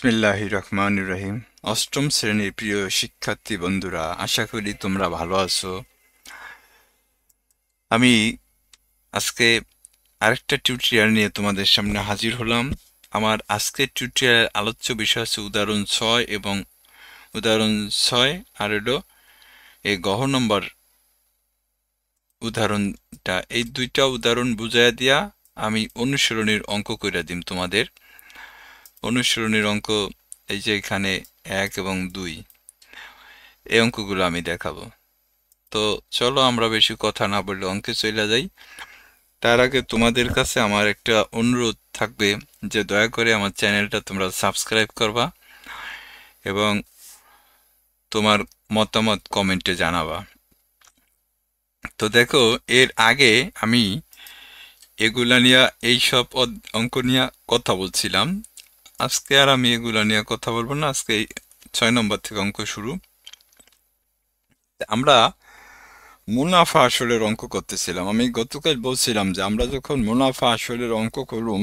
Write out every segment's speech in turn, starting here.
বিসমিল্লাহির রহমানির রহিম। অষ্টম শ্রেণীর প্রিয় শিক্ষার্থী বন্ধুরা, আশা করি তোমরা ভালো আছো। আমি আজকে আরেকটা টিউটোরিয়াল নিয়ে তোমাদের সামনে হাজির হলাম। আমার আজকের টিউটোরিয়াল আলোচ্য বিষয় হচ্ছে উদাহরণ 6 এবং উদাহরণ 6 আর হলো এই গহ নম্বর উদাহরণটা। এই দুইটা উদাহরণ বুঝাইয়া দিয়া আমি অনুসরণের অঙ্ক কইরা দিম তোমাদের। অনুসরণের অঙ্ক এই যে এখানে 1 এবং 2 এই অঙ্কগুলো আমি দেখাবো। তো চলো আমরা বেশি কথা না বললে অঙ্কে চলে যাই। তার আগে তোমাদের কাছে আমার একটা অনুরোধ থাকবে যে দয়া করে আমার চ্যানেলটা তোমরা সাবস্ক্রাইব করবা এবং তোমার মতামত কমেন্টে জানাবা। তো দেখো, এর আগে আমি এগুলা নিয়ে এইসব অঙ্ক নিয়ে কথা বলছিলাম। আজকে আর আমি এগুলা নিয়ে কথা বলবো না। আজকে 6 নম্বর থেকে অঙ্ক শুরু। আমরা মুনাফা আসলের অঙ্ক করতেছিলাম। আমি গতকাল বলছিলাম যে আমরা যখন মুনাফা আসলের অঙ্ক করুম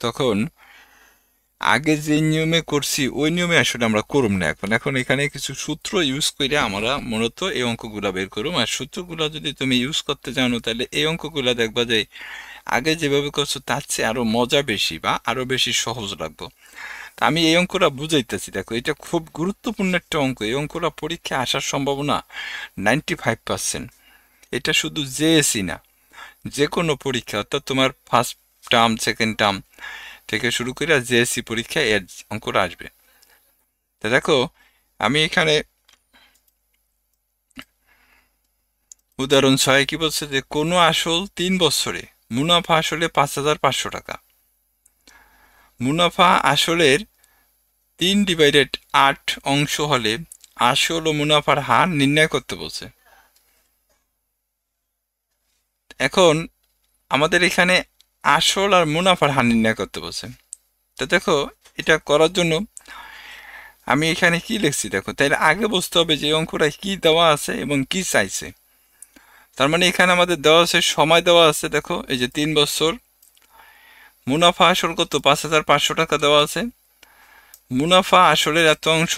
তখন আগে যে নিয়মে করছি ওই নিয়মে আসলে আমরা করুম না। এখন এখানে কিছু সূত্র ইউজ করে আমরা মূলত এই অঙ্কগুলা বের করুম। আর সূত্রগুলা যদি তুমি ইউজ করতে জানো তাহলে এই অঙ্কগুলা দেখবা যে আগে যেভাবে করছো তার চেয়ে আরো মজা বেশি বা আরো বেশি সহজ লাগবে। তা আমি এই অঙ্কটা বুঝাইতেছি। দেখো, এটা খুব গুরুত্বপূর্ণ একটা অঙ্ক। এই অঙ্কটা পরীক্ষায় আসার সম্ভাবনা 95%। এটা শুধু জেএসই না, যে কোনো পরীক্ষা, অর্থাৎ তোমার ফার্স্ট টার্ম সেকেন্ড টার্ম থেকে শুরু করে জেএসসি পরীক্ষায় এর অঙ্কটা আসবে। তা দেখো, আমি এখানে উদাহরণ 6 কি বলছে যে কোনো আসল 3 বছরে মুনাফা আসলে 5,500 টাকা। মুনাফা আসলের 3/8 অংশ হলে আসল ও মুনাফার হার নির্ণয় করতে বলছে। এখন আমাদের এখানে আসল আর মুনাফার হার নির্ণয় করতে বলছে। তো দেখো, এটা করার জন্য আমি এখানে কি লিখছি দেখো, তাইলে আগে বুঝতে হবে যে অঙ্কটা কি দেওয়া আছে এবং কি চাইছে। তার মানে এখানে আমাদের দেওয়া আছে, সময় দেওয়া আছে। দেখো, এই যে 3 বছর, মুনাফা আসল কত 5,500 টাকা দেওয়া আছে, মুনাফা আসলের এত অংশ,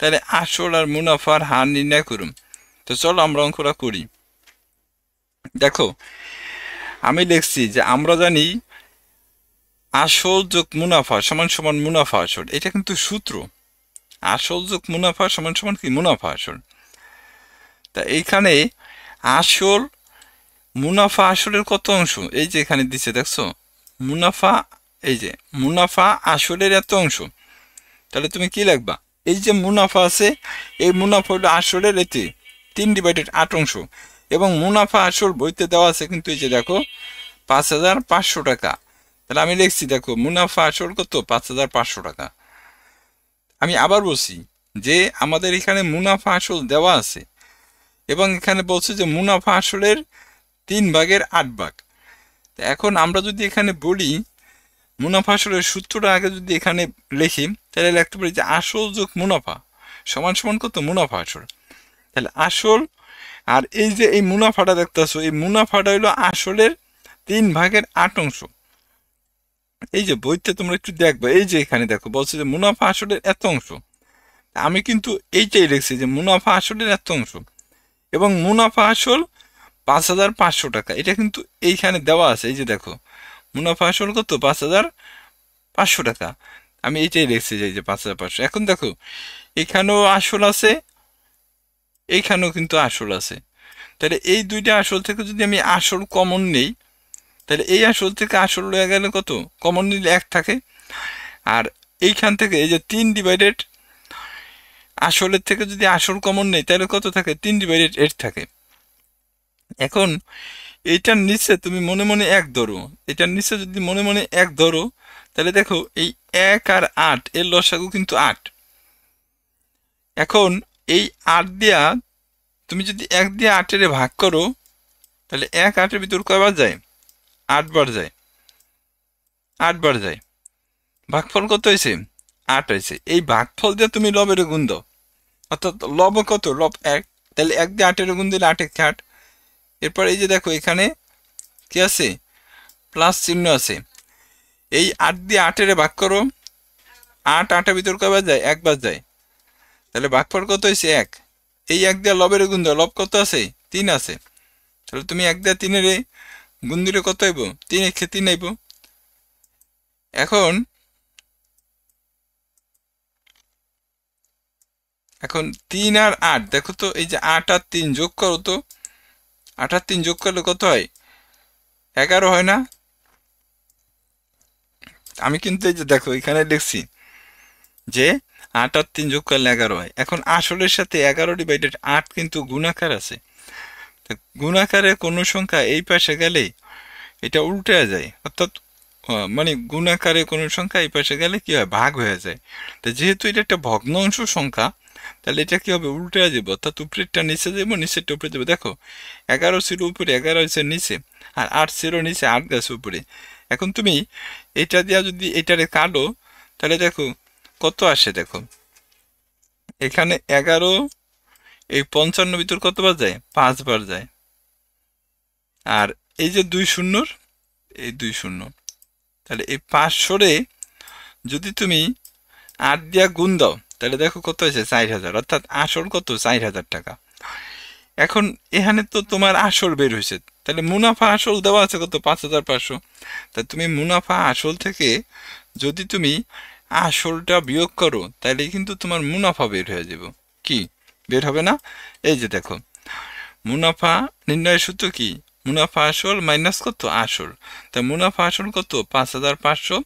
তাহলে আসল আর মুনাফার হার নির্ণয় করুন। তো চলো আমরা অঙ্কটা করি। দেখো, আমি লিখছি যে আমরা জানি আসল যোগ মুনাফা সমান সমান মুনাফা আসল। এটা কিন্তু সূত্র। আসল যোগ মুনাফা সমান সমান কি মুনাফা আসল। তা এইখানে আসল মুনাফা আসলের কত অংশ, এই যে এখানে দিছে দেখছো মুনাফা, এই যে মুনাফা আসলের এত অংশ। তাহলে তুমি কি লিখবা, এই যে মুনাফা আছে এই মুনাফা হলো আসলের এতে 3/8 অংশ, এবং মুনাফা আসল বইতে দেওয়া আছে কিন্তু এই যে দেখো 5,500 টাকা। তাহলে আমি লিখছি দেখো মুনাফা আসল কত 5,500 টাকা। আমি আবার বলছি যে আমাদের এখানে মুনাফা আসল দেওয়া আছে এবং এখানে বলছে যে মুনাফা আসলের 3/8 এখন আমরা যদি এখানে বলি মুনাফা আসলের সূত্রটা আগে যদি এখানে লিখি তাহলে লিখতে পারি যে আসল যোগ মুনাফা সমান সমান কত মুনাফা আসল। তাহলে আসল আর এই যে এই মুনাফাটা দেখতেছো, এই মুনাফাটা হলো আসলের 3/8 অংশ। এই যে বইতে তোমরা একটু দেখবে, এই যে এখানে দেখো বলছে যে মুনাফা আসলের এত অংশ। আমি কিন্তু এইটাই লিখছি যে মুনাফা আসলের এত অংশ এবং মুনাফা আসল 5,500 টাকা। এটা কিন্তু এইখানে দেওয়া আছে, এই যে দেখো মুনাফা আসল কত 5,500 টাকা। আমি এইটাই লিখছি যে এই যে 5,500। এখন দেখো এখানেও আসল আছে, এইখানেও কিন্তু আসল আছে। তাহলে এই দুইটা আসল থেকে যদি আমি আসল কমন নেই তাহলে এই আসল থেকে আসল লয়ে গেলে কত কমন নিলে 1 থাকে। আর এইখান থেকে এই যে 3/8 আসলের থেকে যদি আসল কমন নেই তাহলে কত থাকে 3/8 থাকে। এখন এইটার নিচে তুমি মনে মনে 1 ধরো, এটার নিচে যদি মনে মনে 1 ধরো তাহলে দেখো এই 1 আর 8 এর লসাগু কিন্তু 8। এখন এই 8 দিয়া তুমি যদি 1 দিয়ে 8 এর ভাগ করো তাহলে 1 8 এর ভিতর কয়বার যায় 8 বার যায়, 8 বার যায়। ভাগফল কত হয়েছে 8 হয়েছে। এই ভাগফল দিয়ে তুমি লবের গুণ দাও, অর্থাৎ লব কত লব 1, তাহলে 1 দিয়ে 8 এর গুণ দিলে 8 1 8। এরপর এই যে দেখো এখানে কি আছে প্লাস চিহ্ন আছে, এই 8 দিয়ে 8 এর ভাগ করো 8 8 ভিতর কয়বার যায়? একবার যায়। তাহলে ভাগফল কত হয়েছে? 1। এই 1 দিয়ে লবের গুণ দাও, লব কত আছে? 3 আছে। তাহলে তুমি 1 দিয়ে 3 এর গুণ দিলে কত আইব? 3 1 3 আইব। এখন এখন 3 আর 8 দেখো তো, এই যে 8 আর 3 যোগ করো তো, 8 আর 3 যোগ করলে কত হয়? 11 হয় না? আমি কিন্তু এই যে দেখো এখানে লিখছি যে 8 আর 3 যোগ করলে 11 হয়। এখন আসলের সাথে 11 ডিভাইডেড 8 কিন্তু গুণাকার আছে। তো গুণাকারে কোনো সংখ্যা এই পাশে গেলে এটা উল্টে যায়, অর্থাৎ মানে গুণাকারে কোনো সংখ্যা এই পাশে গেলে কি হয়? ভাগ হয়ে যায়। তো যেহেতু এটা একটা ভগ্নাংশ সংখ্যা, তাহলে এটা কি হবে? উল্টে যাবে, অর্থাৎ উপরেরটা নিচে যাবো, নিচেরটা উপরে যাবে। দেখো 11 ছিল উপরে, 11 হয়েছে নিচে, আর 8 ছিল নিচে, 8 গেছে উপরে। এখন তুমি এটা দিয়া যদি এটারে কাটো, তাহলে দেখো কত আসে। দেখো এখানে 11 এই 55 ভিতর কতবার যায়? 5 বার যায়। আর এই যে 2 শূন্যর, এই 2 শূন্য, তাহলে এই 500 যদি তুমি 8 দিয়া গুণ দাও, তাহলে দেখো কত হয়েছে? 4000, অর্থাৎ আসল কত? 4000 টাকা। এখন এখানে তো তোমার আসল বের হয়েছে, তাহলে মুনাফা আসল দেওয়া আছে কত? 5500। তা তুমি মুনাফা আসল থেকে যদি তুমি আসলটা বিয়োগ করো, তাহলে কিন্তু তোমার মুনাফা বের হয়ে যাব। কি বের হবে না? এই যে দেখো, মুনাফা নির্ণয়ের সূত্র কি? মুনাফা আসল মাইনাস কত? আসল। তা মুনাফা আসল কত? 5500,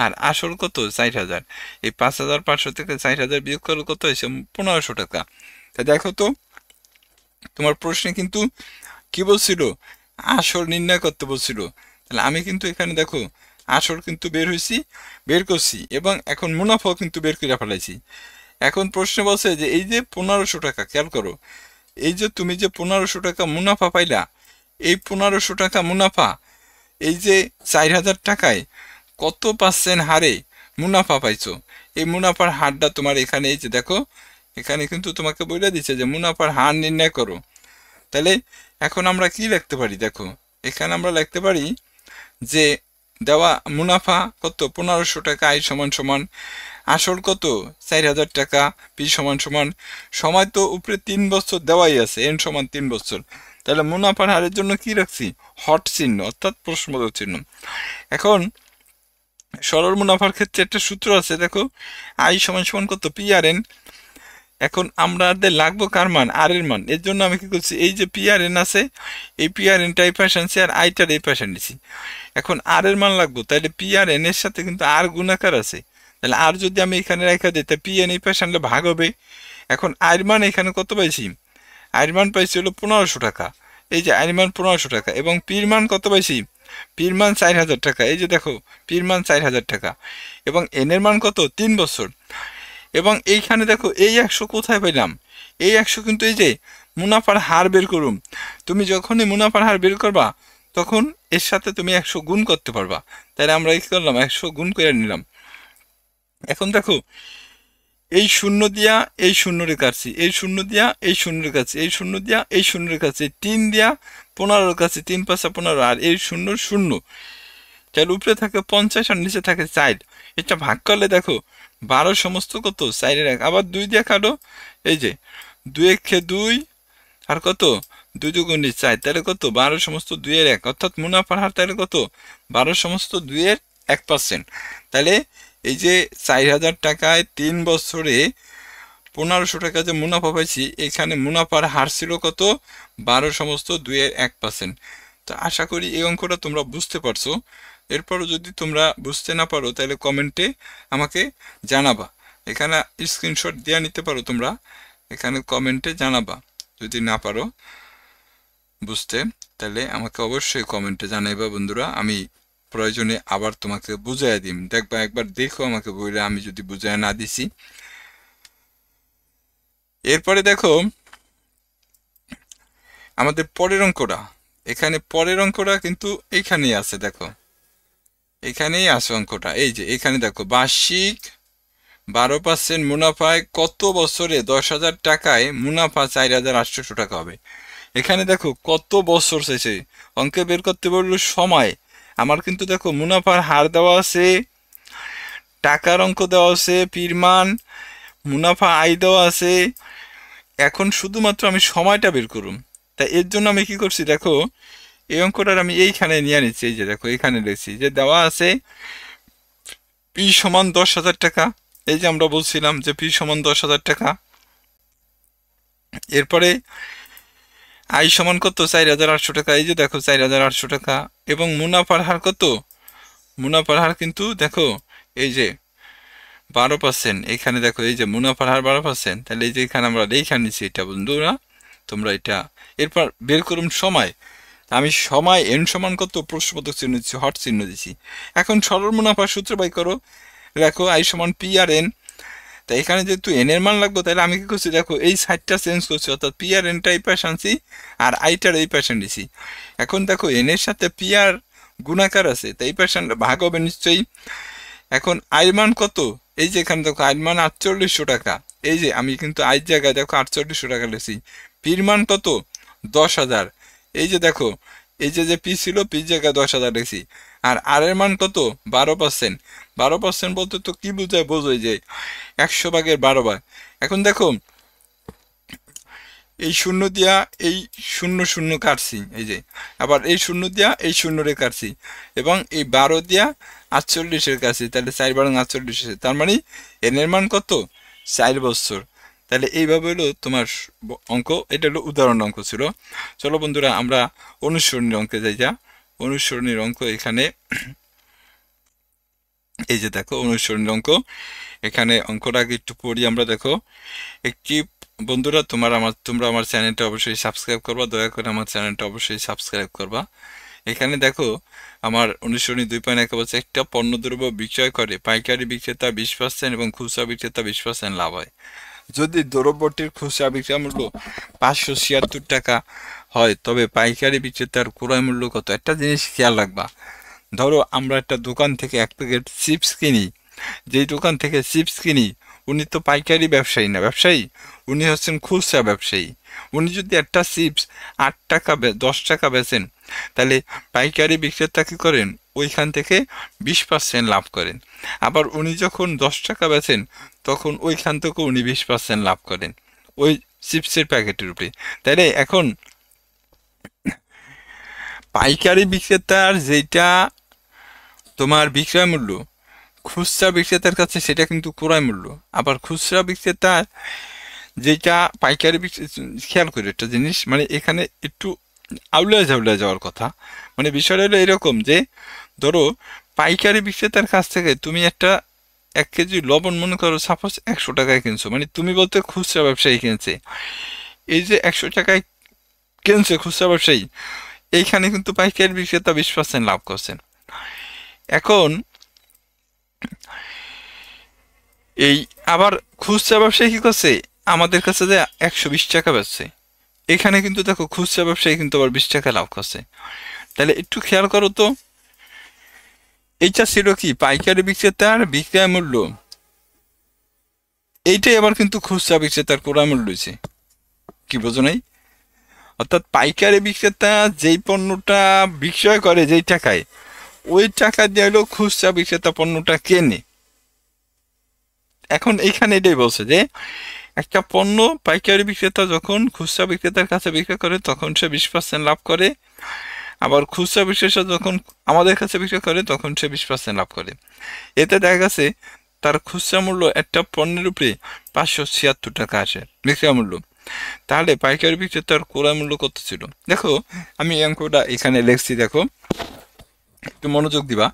আর আসল কত? 4000। এই 5500 থেকে 4000 বিয়োগ করলে কত হয়েছে? 1500 টাকা। তা দেখো তো, তোমার প্রশ্নে কিন্তু কি বলছিল? আসল নির্ণয় করতে বলছিল। তাহলে আমি কিন্তু এখানে দেখো আসল কিন্তু বের করছি, এবং এখন মুনাফাও কিন্তু বের করে ফেলাইছি। এখন প্রশ্নে বলছে যে এই যে 1500 টাকা, খেয়াল করো, এই যে তুমি যে 1500 টাকা মুনাফা পাইলা, এই 1500 টাকা মুনাফা এই যে 4000 টাকায় কত পার্সেন্ট হারে মুনাফা পাইছো? এই মুনাফার হারটা তোমার এখানে, এই যে দেখো এখানে কিন্তু তোমাকে বলে দিচ্ছে যে মুনাফার হার নির্ণয় করো। তাহলে এখন আমরা কি লিখতে পারি? দেখো এখানে আমরা লিখতে পারি যে দেওয়া মুনাফা কত? 1500 টাকা, আয় সমান সমান আসল কত? 4000 টাকা, পি সমান সমান, সময় তো উপরে 3 বছর দেওয়াই আছে, এন সমান 3 বছর। তাহলে মুনাফার হারের জন্য কি রাখছি? হট চিহ্ন, অর্থাৎ প্রশ্নবোধক চিহ্ন। এখন সরল মুনাফার ক্ষেত্রে একটা সূত্র আছে, দেখো আই সমান সমান কত? P R N. এখন আমাদের লাগবো কার মান? আর এর মান। এর জন্য আমি কি করছি? এই যে পি আর এন আছে, এই পি আর এনটা এই পাশে আনছি, আর আইটার এই পাশে নিছি। এখন আর এর মান লাগবো, তাহলে পি আর এন এর সাথে কিন্তু আর গুণাকার আছে, তাহলে আর যদি আমি এখানে রেখা দিই, তাহলে পি এন এই পাশে আনলে ভাগ হবে। এখন আয়ের মান এখানে কত পাইছি? আয়ের মান পাইছি হলো 1500 টাকা। এই যে আয়ের মান 1500 টাকা, এবং পির মান কত পাইছি? পির মান 4000 টাকা। এই যে দেখো পির মান 4000 টাকা, এবং এন এর মান কত? 3 বছর। এবং এইখানে দেখো এই 100 কোথায় পেলাম? এই 100 কিন্তু এই যে মুনাফার হার বের করুম। তুমি যখনই মুনাফার হার বের করবা, তখন এর সাথে তুমি 100 গুণ করতে পারবা। তাহলে আমরা কি করলাম? 100 গুণ করে নিলাম। এখন দেখো এই শূন্য দিয়া এই শূন্য রে কাটছি, এই শূন্য দিয়া এই শূন্য রে কাটছি, এই শূন্য দিয়া এই শূন্য রে কাটছি, 3 দিয়া 15 কাছে, 3 5 15, আর এই শূন্য শূন্য। তাহলে উপরে থাকে 50 আর নিচে থাকে 4। এটা ভাগ করলে দেখো 12 সমস্ত কত? 4 এর 1। আবার 2 দিয়ে কাটো, এই যে 2 1 2, আর কত? 2 2 গুণ 4, তাহলে কত? 12 সমস্ত 2 এর 1, অর্থাৎ মুনাফার হার তাহলে কত? 12 সমস্ত 2 এর 1%। তাহলে এই যে 4000 টাকায় 3 বছরে 1500 টাকা যে মুনাফা পাইছি, এখানে মুনাফার হার ছিল কত? 12 সমস্ত 2 এর 1%। তো আশা করি এই অঙ্কটা তোমরা বুঝতে পারছো। এরপরও যদি তোমরা বুঝতে না পারো, তাহলে কমেন্টে আমাকে জানাবা। এখানে স্ক্রিনশট দিয়ে নিতে পারো তোমরা, এখানে কমেন্টে জানাবা। যদি না পারো বুঝতে, তাহলে আমাকে অবশ্যই কমেন্টে জানাইবা বন্ধুরা। আমি প্রয়োজনে আবার তোমাকে বুঝাইয়া দিম, দেখবা একবার দেখো আমাকে বইলে আমি যদি বুঝাইয়া না দিছি। এরপরে দেখো আমাদের পরের অঙ্কটা, এখানে পরের অঙ্কটা কিন্তু এইখানেই আছে। দেখো এখানেই আছে অঙ্কটা, এই যে এখানে দেখো বার্ষিক 12% মুনাফায় কত বছরে 10,000 টাকায় মুনাফা 4,800 টাকা হবে। এখানে দেখো কত বছর শেষে অঙ্কে বের করতে বললো সময়। আমার কিন্তু দেখো মুনাফার হার দেওয়া আছে টাকার অঙ্ক দেওয়া আছে, পরিমাণ, মুনাফা আয় দেওয়া আছে। এখন শুধুমাত্র আমি সময়টা বের করুম। তাই এর জন্য আমি কি করছি দেখো, এই অঙ্কটার আমি এইখানে নিয়ে নিচ্ছি। এই যে দেখো এখানে লিখছি যে দেওয়া আছে পি সমান 10,000 টাকা। এই যে আমরা বলছিলাম যে পি সমান 10,000 টাকা। এরপরে আয় সমান কত, 4,800 টাকা। এই যে দেখো 4,800 টাকা। এবং মুনাফার হার কত, মুনাফার হার কিন্তু দেখো এই যে 12%। এখানে দেখো এই যে মুনাফার হার 12%। তাহলে এই যে এখানে আমরা লেখা নিচ্ছি এটা বন্ধুরা, তোমরা এটা। এরপর বের করুন সময়। আমি সময় এন সমান কত, প্রশ্নবোধক চিহ্ন দিচ্ছি, হট চিহ্ন দিচ্ছি। এখন সরল মুনাফার সূত্র বাই করো। দেখো আই সমান পি আর এন। তা এখানে যেহেতু এন এর মান লাগবে, তাহলে আমি কি করছি দেখো এই সাইডটা চেঞ্জ করছি, অর্থাৎ পি আর এনটা এই পাশে আনছি আর আইটার এই পাশে নিছি। এখন দেখো এন এর সাথে পি আর গুণাকার আছে, তাই এই পাশে ভাগ হবে নিশ্চয়ই। এখন আয়ের মান কত, এই যে এখানে দেখো আয়ের মান 4800 টাকা। এই যে আমি কিন্তু আয়ের জায়গায় দেখো 4800 টাকা লিখছি। পির মান কত, 10,000। এই যে দেখো এই যে যে পি ছিল, পি জায়গায় 10,000 লিখছি। আর আর এর মান কত, 12%। 12% বলতে তো কি বোঝায়, বোঝোই যে 100 ভাগের 12 ভাগ। এখন দেখো এই শূন্য দিয়া এই শূন্য শূন্য কাটছি, এই যে আবার এই শূন্য দিয়া এই শূন্য রে কাটছি, এবং এই 12 দিয়া 48-এর কাছে। তাহলে 4 × 48, তার মানে এন এর মান কত, 4 বছর। তাহলে এইভাবে হলো তোমার অঙ্ক। এটা হলো উদাহরণ অঙ্ক ছিল। চলো বন্ধুরা আমরা অনুসরণীর অঙ্কে যাই। যা অনুসরণীর অঙ্ক এখানে এই যে দেখো অনুসরণীর অঙ্ক। এখানে অঙ্কটা আগে একটু পড়ি আমরা। দেখো একটি বন্ধুরা তোমরা আমার চ্যানেলটা অবশ্যই সাবস্ক্রাইব করবা, দয়া করে আমার চ্যানেলটা অবশ্যই সাবস্ক্রাইব করবা। এখানে দেখো আমার অনুসরণী 2.1 বলছে একটা পণ্যদ্রব্য বিক্রয় করে পাইকারি বিক্রেতা 20% এবং খুচরা বিক্রেতা 20% লাভ হয় যদি দ্রব্যটির খুচরা বিক্রয় মূল্য 576 টাকা হয়, তবে পাইকারি বিক্রেতার ক্রয় মূল্য কত। একটা জিনিস খেয়াল রাখবা, ধরো আমরা একটা দোকান থেকে 1 প্যাকেট চিপস কিনি, যেই দোকান থেকে চিপস কিনি উনি তো পাইকারি ব্যবসায়ী না, ব্যবসায়ী উনি হচ্ছেন খুচরা ব্যবসায়ী। উনি যদি একটা চিপস 8 টাকা 10 টাকা বেচেন, তাহলে পাইকারি বিক্রেতা কি করেন, ওইখান থেকে 20% লাভ করেন। আবার উনি যখন 10 টাকা বেচেন, তখন ওইখান থেকে উনি 20% লাভ করেন ওই চিপসের প্যাকেটের উপরে। তাইলে এখন পাইকারি বিক্রেতার যেটা তোমার বিক্রয় মূল্য, খুচরা বিক্রেতার কাছে সেটা কিন্তু ক্রয় মূল্য। আবার খুচরা বিক্রেতার যেটা পাইকারি খেয়াল করে একটা জিনিস, মানে এখানে একটু আউলায় ঝাউলায় যাওয়ার কথা। মানে বিষয়টা হলো এরকম যে ধরো পাইকারি বিক্রেতার কাছ থেকে তুমি একটা 1 কেজি লবণ মনে করো সাপোজ 100 টাকায় কিনছো, মানে তুমি বলতে খুচরা ব্যবসায়ী কিনছে। এই যে 100 টাকায় কিনছে খুচরা ব্যবসায়ী, এইখানে কিন্তু পাইকারি বিক্রেতা 20% লাভ করছেন। এখন এই আবার খুচরা ব্যবসায়ী কি করছে, আমাদের কাছে যে 120 টাকা বেচছে, এখানে কিন্তু দেখো খুচরা ব্যবসায়ী কিন্তু আবার 20 টাকা লাভ করছে। তাহলে একটু খেয়াল করো তো, এইটা ছিল কি পাইকারি বিক্রেতার বিক্রয় মূল্য, এইটাই আবার কিন্তু খুচরা বিক্রেতার ক্রয় মূল্য হয়েছে। কি বোঝো নাই? অর্থাৎ পাইকারি বিক্রেতা যেই পণ্যটা বিক্রয় করে যেই টাকায়, ওই টাকা দিয়ে হলো খুচরা বিক্রেতা পণ্যটা কেনে। এখন এইখানে এটাই বলছে যে একটা পণ্য পাইকারি বিক্রেতা যখন খুচরা বিক্রেতার কাছে বিক্রি করে তখন সে 20% লাভ করে, আবার খুচরা বিক্রেতা যখন আমাদের কাছে বিক্রি করে তখন সে 20% লাভ করে। এতে দেখা গেছে তার খুচরা মূল্য একটা পণ্যের উপরে 576 টাকা আসে বিক্রয় মূল্য। তাহলে পাইকারি বিক্রেতার ক্রয় মূল্য কত ছিল? দেখো আমি এই অঙ্কটা এখানে লিখছি, দেখো একটু মনোযোগ দিবা।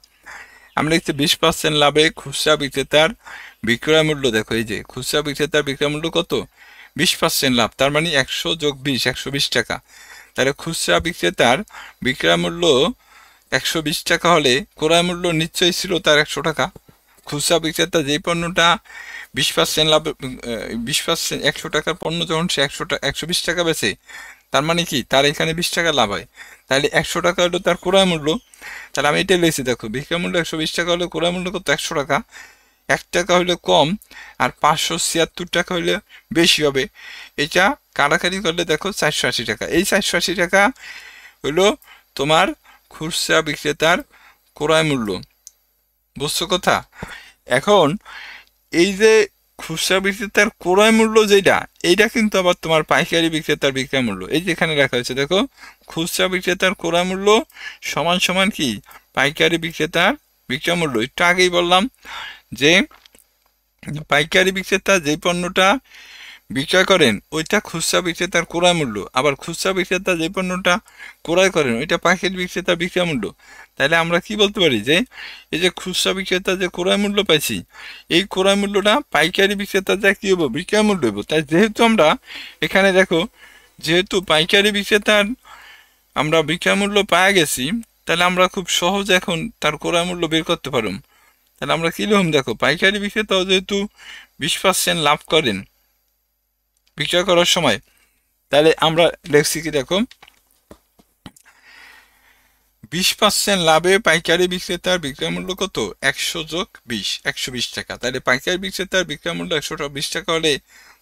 আমরা লিখছি 20% লাভে খুচরা বিক্রেতার বিক্রয় মূল্য। দেখো এই যে খুচরা বিক্রেতার বিক্রয় মূল্য কত, 20% লাভ, তার মানে 100 + 20 120 টাকা। তাহলে খুচরা বিক্রেতার বিক্রয় মূল্য 120 টাকা হলে ক্রয় মূল্য নিশ্চয়ই ছিল তার 100 টাকা। খুচরা বিক্রেতা যেই পণ্যটা 20% লাভ, 20% 100 টাকার পণ্য যখন সে 120 টাকা বেচে, তার মানে কি তার এখানে 20 টাকা লাভ হয়। তাহলে 100 টাকা হলো তার ক্রয় মূল্য। তাহলে আমি এটাই লিখছি, দেখো বিক্রয় মূল্য 120 টাকা হলে ক্রয় মূল্য কত, 100 টাকা। 1 টাকা হলে কম আর 576 টাকা হলে বেশি হবে। এটা কাটাকাটি করলে দেখো 480 টাকা। এই 480 টাকা হলো তোমার খুচরা বিক্রেতার ক্রয় মূল্য। বুঝছো কথা? এখন এই যে খুচরা বিক্রেতার ক্রয় মূল্য যেটা, এইটা কিন্তু আবার তোমার পাইকারি বিক্রেতার বিক্রয় মূল্য। এই যেখানে লেখা হয়েছে দেখো, খুচরা বিক্রেতার ক্রয় মূল্য সমান সমান কি পাইকারি বিক্রেতার বিক্রয় মূল্য। একটু আগেই বললাম যে পাইকারি বিক্রেতা যে পণ্যটা বিক্রয় করেন ওইটা খুচরা বিক্রেতার ক্রয় মূল্য, আবার খুচরা বিক্রেতা যে পণ্যটা ক্রয় করেন ওইটা পাইকারি বিক্রেতার বিক্রয় মূল্য। তাহলে আমরা কি বলতে পারি যে এই যে খুচরা বিক্রেতা যে ক্রয় মূল্য পাইছি, এই ক্রয় মূল্যটা পাইকারি বিক্রেতা যা কি হবো বিক্রয় মূল্য হবো। তাই যেহেতু আমরা এখানে দেখো, যেহেতু পাইকারি বিক্রেতার আমরা বিক্রয় মূল্য পাওয়া গেছি, তাহলে আমরা খুব সহজে এখন তার ক্রয় মূল্য বের করতে পারব। তাহলে আমরা কি লিখলাম দেখো, পাইকারি বিক্রেতাও যেহেতু 20% লাভ করেন বিক্রয় করার সময়, তাহলে আমরা লিখছি কি দেখো, 20% লাভে পাইকারি বিক্রেতার বিক্রয় মূল্য কত, 100 যোগ 20, 120 টাকা। তাহলে পাইকারি বিক্রেতার বিক্রয় মূল্য 120 টাকা হলে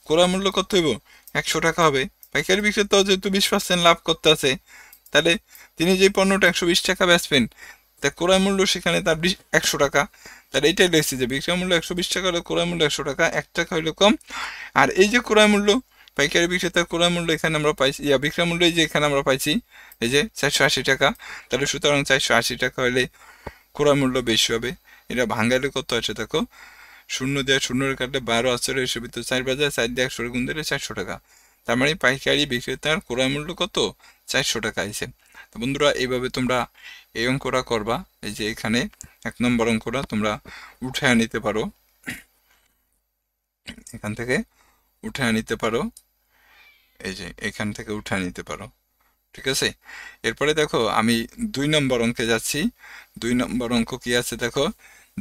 ক্রয় মূল্য কত হইব, 100 টাকা হবে। পাইকারি বিক্রেতাও যেহেতু 20% লাভ করতে আছে, তাহলে তিনি যে পণ্যটা 120 টাকা বেচবেন, তা ক্রয় মূল্য সেখানে তার 100 টাকা। তাহলে এটাই লিখছি যে বিক্রয় মূল্য 120 টাকা হলে ক্রয় মূল্য 100 টাকা, 1 টাকা হইলে কম। আর এই যে ক্রয় মূল্য, পাইকারি বিক্রেতার ক্রয় মূল্য এখানে আমরা পাইছি, বিক্রয় মূল্য এই যে এখানে আমরা পাইছি এই যে 480 টাকা। তাহলে সুতরাং 480 টাকা হলে ক্রয় মূল্য বেশি হবে। এটা ভাঙালে কত আছে দেখো, 0 দিয়ে 0 কাটলে 12 আছে, এসে ভিতরে 4 বাজায়, 4 দিয়ে 100 গুণ দিলে 400 টাকা। তার মানে পাইকারি বিক্রেতার ক্রয় মূল্য কত, 400 টাকা আইছে। তো বন্ধুরা এইভাবে তোমরা এই অঙ্কটা করবা। এই যে এখানে 1 নম্বর অঙ্কটা তোমরা উঠে নিতে পারো, এখান থেকে উঠে নিতে পারো, এই যে এখান থেকে উঠে নিতে পারো, ঠিক আছে। এরপরে দেখো আমি 2 নম্বর অঙ্কে যাচ্ছি। 2 নম্বর অঙ্ক কি আছে দেখো,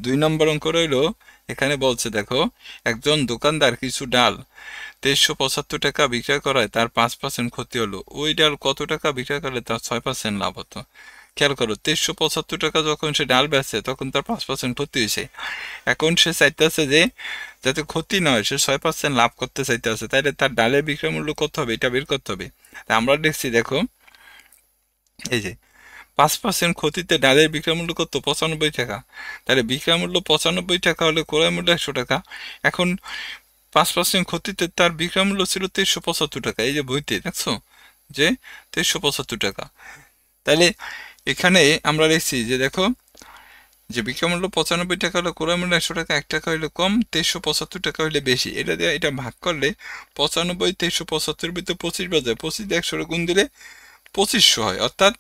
2 নম্বর অঙ্ক রইলো, এখানে বলছে দেখো, একজন দোকানদার কিছু ডাল 2375 টাকা বিক্রয় করায় তার 5% ক্ষতি হলো। ওই ডাল কত টাকা বিক্রয় করলে তার 6% লাভ হতো। খেয়াল করো, 2375 টাকা যখন সে ডাল বেচছে তখন তার 5% ক্ষতি হয়েছে। এখন সে চাইতেছে যে যাতে ক্ষতি নয়, সে 6% লাভ করতে চাইতেছে, তাইলে তার ডালের বিক্রয় মূল্য কত হবে এটা বের করতে হবে। তাই আমরা দেখছি দেখো, এই যে 5% ক্ষতিতে ডালের বিক্রয় মূল্য কত, 95 টাকা। তাহলে বিক্রয় মূল্য 95 টাকা হলে ক্রয় মূল্য 100 টাকা। এখন 5% ক্ষতিতে তার বিক্রয় মূল্য ছিল 2375 টাকা। এই যে বইতে দেখছো যে 2375 টাকা। তাহলে এখানে আমরা লিখছি যে দেখো, যে বিক্রয় মূল্য 95 টাকা হলে ক্রয় মূল্য 100 টাকা, 1 টাকা হইলে কম, 2375 টাকা হইলে বেশি। এটা দিয়ে এটা ভাগ করলে 95 2375 ভিতরে 25 বাজায়, 25 দিয়ে 100 গুণ দিলে 2500 হয়। অর্থাৎ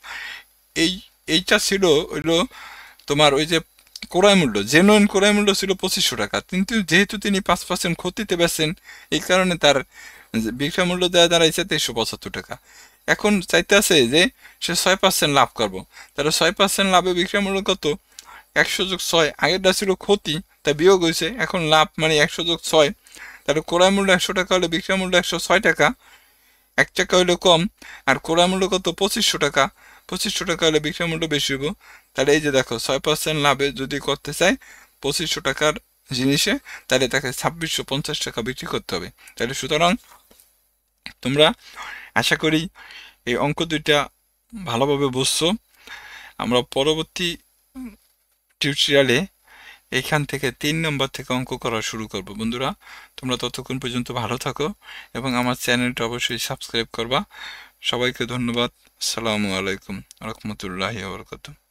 এইটা ছিল হইলো তোমার ওই যে ক্রয় মূল্য, জেনুইন ক্রয় মূল্য ছিল 2500 টাকা, কিন্তু যেহেতু তিনি 5% ক্ষতিতে বেচেন, এই কারণে তার বিক্রয় মূল্য দেওয়া দাঁড়াইছে 2375 টাকা। এখন চাইতে আছে যে সে 6% লাভ করবো, তাহলে 6% লাভে বিক্রয় মূল্য কত, 100 যোগ 6, আগেরটা ছিল ক্ষতি তাই বিয়োগ হয়েছে, এখন লাভ মানে 100 যোগ 6। তাহলে ক্রয় মূল্য 100 টাকা হলে বিক্রয় মূল্য 106 টাকা, 1 টাকা হইলে কম। আর ক্রয় মূল্য কত, 2500 টাকা, 2500 টাকা হলে বিক্রয় মূল্য বেশি হইব। তাহলে এই যে দেখো 6% লাভে যদি করতে চাই 2500 টাকার জিনিসে, তাহলে তাকে 2650 টাকা বিক্রি করতে হবে। তাহলে সুতরাং তোমরা আশা করি এই অঙ্ক দুইটা ভালোভাবে বুঝছো। আমরা পরবর্তী টিউটোরিয়ালে এখান থেকে 3 নম্বর থেকে অঙ্ক করা শুরু করব। বন্ধুরা তোমরা ততক্ষণ পর্যন্ত ভালো থাকো এবং আমার চ্যানেলটা অবশ্যই সাবস্ক্রাইব করবা। সবাইকে ধন্যবাদ। আসসালামু আলাইকুম রহমতুল্লাহি ওয়া বারাকাতুহু।